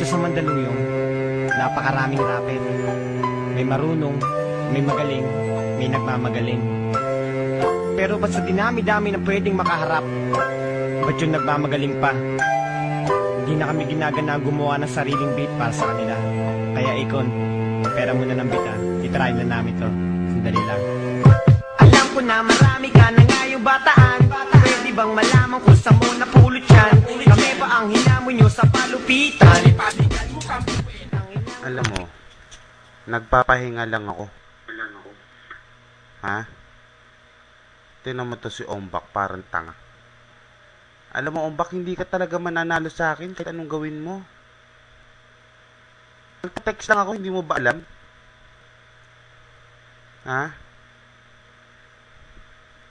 Dito sa Mandaluyong, napakaraming rapper. May marunong, may magaling, may nagmamagaling. Pero ba't sa dinami-dami na pwedeng makaharap, ba't yung nagmamagaling pa? Hindi na kami ginagana gumawa ng sariling beat para sa kanila. Kaya Ikon, pera mo na ng beat ha. Itry na namin to. Sandali lang. Alam ko na marami ka na ngayong bataan. Pwede bang malaman kung saan mo napulot yan? Kami ba ang hinamon nyo sa palupitan? Alam mo, nagpapahinga lang ako. Ha? Tinan mo to si Ombak, parang tanga. Alam mo, Ombak, hindi ka talaga mananalo sa akin kahit anong gawin mo. Nagpa-text lang ako, hindi mo ba alam? Ha?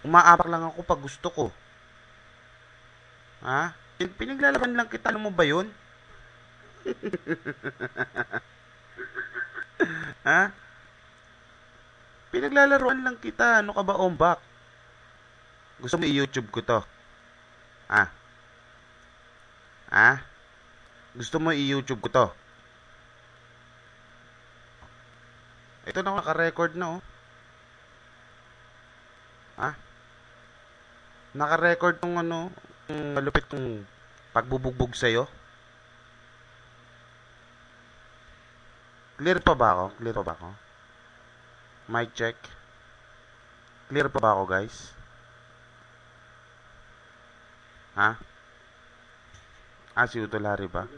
Umaapak lang ako pag gusto ko. Ha? Pinaglalaban lang kita, alam mo ba yun? Ha? Pinaglalaruan lang kita. Ano ka ba, Ombak? Gusto mo i-YouTube ko to? Ha? Ha? Gusto mo i-YouTube ko to? Ito na, naka-record na, oh. Ha? Naka-record tong ano, yung malupit kong pagbubugbog sa'yo. Clear pa ba ako? Clear pa ba ako? Mic check. Clear pa ba ako, guys? Ha? Ah, si Utolari ba?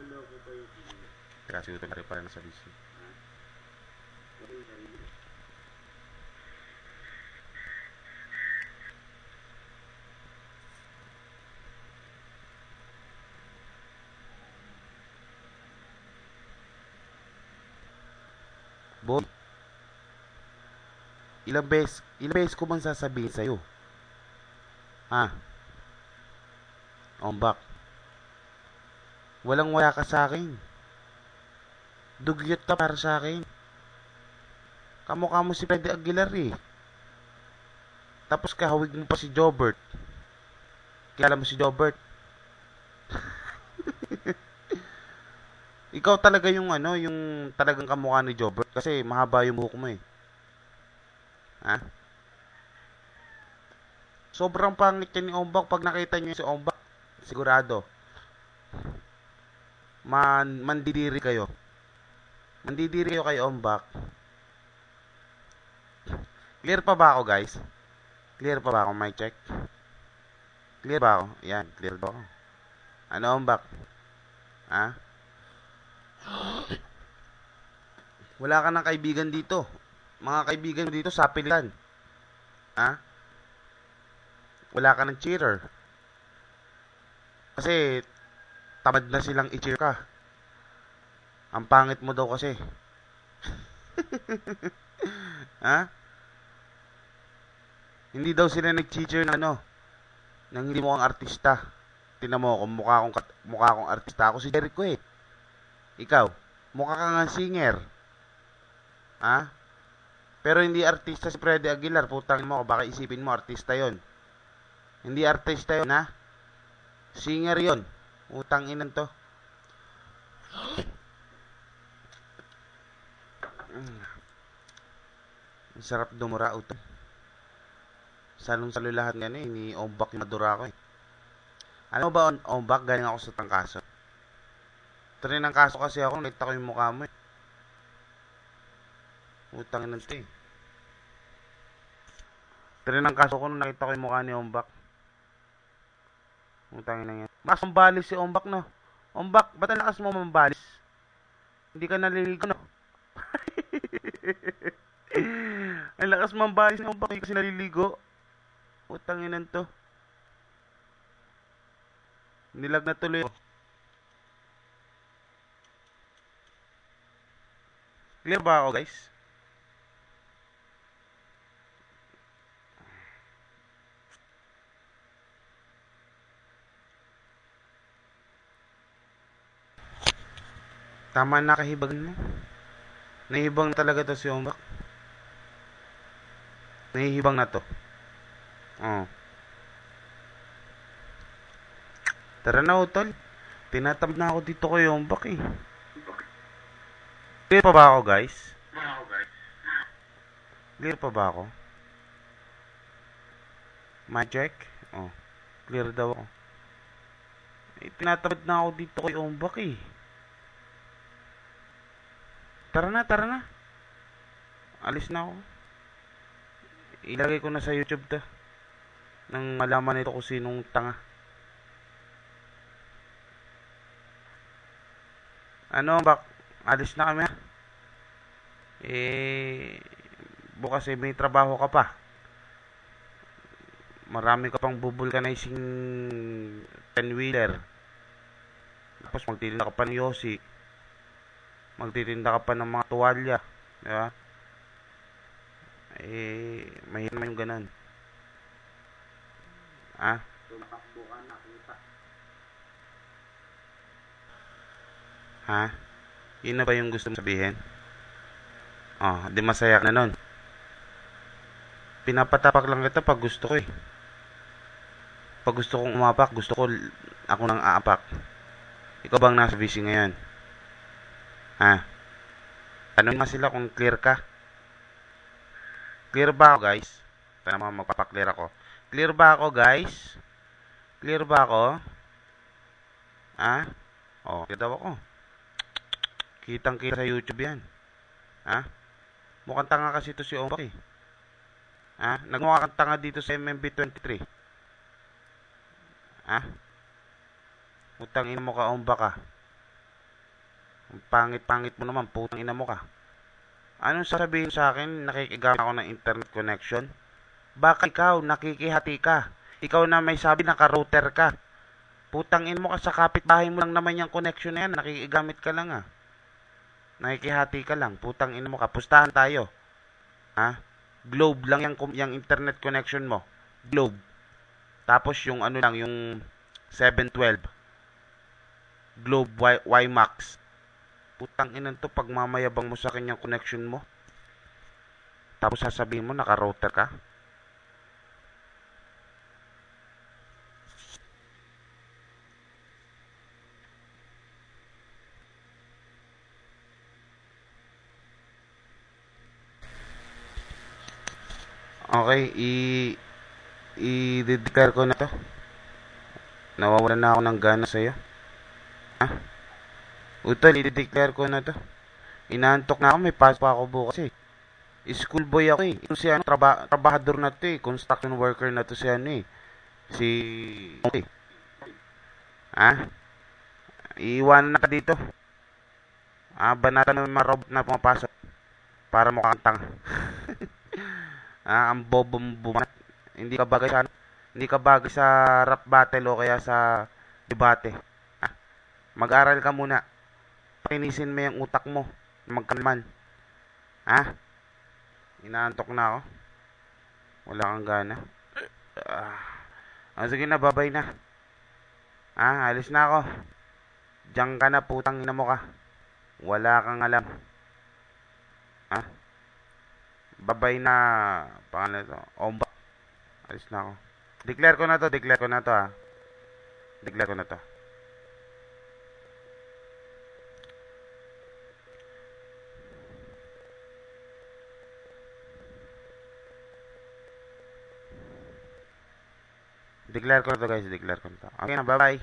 Teka, si Utolari pa rin sa busy. Boy, ilang beses ko bang sasabihin sa'yo? Ha? Ombak, walang wala ka sa akin. Dugyot ka para sa akin. Kamukha mo si Freddy Aguilar eh. Tapos kahawig mo pa si Jobert. Kilala mo si Jobert? Ikaw talaga yung ano, yung talagang kamukha ni Jobert kasi mahaba yung buhok mo eh. Ha? Sobrang pangit yan ni Ombak. Pag nakita niyo si Ombak, sigurado mandidiri kayo. Mandidiri kayo kay Ombak. Clear pa ba ako, guys? Clear pa ba ako? Mic check. Clear ba ako? Yan, clear ba ako? Ano, Ombak? Ha? Wala ka ng kaibigan dito. Mga kaibigan dito sa pilitan. Ha? Wala ka ng cheater. Kasi tamad na silang i-cheer ka. Ang pangit mo daw kasi. Ha? Hindi daw sila nag-cheer ng ano, nang hindi mo ang artista. Tingnan mo ako, mukha akong artista. Ako si Jericho eh. Ikaw, mukha kang nga singer. Ha? Pero hindi artista si Freddy Aguilar. Putang mo, baka isipin mo artista yon. Hindi artista yon, ha? Singer yon. Utang inan to. Ang sarap dumura ito. Salong-salo lahat nga eh. Ni Ombak yung madura ko eh. Alam mo ba, Ombak, galing ako sa tangkaso. Tari ng kaso kasi ako, nakita ko yung mukha mo eh. Utang inan to eh. Tari ng kaso ko nung nakita ko yung mukha ni Ombak. Utang inan yan. Mas mambalis si Ombak, no? Ombak, ba't ang lakas mo mambalis? Hindi ka naliligo, no? Ang lakas mambalis ni Ombak, hindi kasi naliligo. Utang inan to. Nilag na tuloy. Clear ba ako, guys? Tama na kahibag mo. Nahihibang talaga to si Ombak. Nahihibang na to. Oh. Tara na, utol. Tinatamad na ako dito kay Ombak eh. Clear pa ba ako, guys? Clear pa ba ako? Magic? Oh, clear daw ako. Eh, tinatamad na ako dito kay Ombak eh. Tara na, tara na. Alis na ako. Ilagay ko na sa YouTube to. Nang malaman nito kung sinong tanga. Ano, Ombak? Alis na kami ha? Bukas may trabaho ka pa. Marami ka pang bubulkanizing 10-wheeler. Tapos magtitinda ka pa ng Yossi. Magtitinda ka pa ng mga tuwalya. Diba? Mahirap naman yung ganun. Ha? Ha? Yun na ba yung gusto mong sabihin? Oh, di masaya ka na nun. Pinapatapak lang kita pag gusto ko eh. Pag gusto kong umapak, gusto ko ako nang aapak. Ikaw bang nasa busy ngayon? Ha? Tanong nga sila kung clear ka. Clear ba ako, guys? Tara mo, magpapaklear ako. Clear ba ako, guys? Clear ba ako? Ha? Oh, clear daw ako. Kitang-kita sa YouTube yan. Ha? Mukhang tanga kasi ito si Ombak eh. Ha? Nagmukha kang tanga dito sa MMB23. Ha? Putang ina mo ka, Ombak ka. Ang pangit-pangit mo naman, putang ina mo ka. Anong sasabihin sa akin? Nakikigamit ako ng internet connection? Baka ikaw, nakikihati ka. Ikaw na may sabi naka-router ka. Putang ina mo ka, sa kapitbahay mo lang naman yung connection na yan. Nakikigamit ka lang ah. Nakikihati ka lang. Putang ina mo ka. Pustahan tayo. Ha? Globe lang yung internet connection mo. Globe. Tapos yung ano lang, yung 712. Globe WiMAX. Putang ina to, pag mamayabang mo sa kanyang connection mo. Tapos sasabihin mo, naka-router ka. Okay, i-declare ko na to. Nawawalan na ako ng gana sa'yo. Ha? Utol, i-declare ko na to. Inaantok na ako, may pasok pa ako bukas eh. Schoolboy ako eh. Ito si ano, trabahador na to eh. Construction worker na to si ano eh. Si... Okay. Ha? Iiwanan na ka dito. Banatan ng mga robot na pumapasok. Para mukhang tanga. Ang bobo mo bumanat. Hindi ka bagay sa hindi ka bagay sa rap battle o kaya sa debate. Mag-aral ka muna. Pakinisin mo yung utak mo. Magkalman. Ha? Inaantok na ako. Wala kang gana. Sige na, babay na. Alis na ako. Diyan ka na, putang ina mo ka. Wala kang alam. Babay na. Pangalan ito. Ombak. Alis na ako. Declare ko na to ha. Declare ko na to. Declare ko na to guys. Declare ko na to. Okay na, bye bye.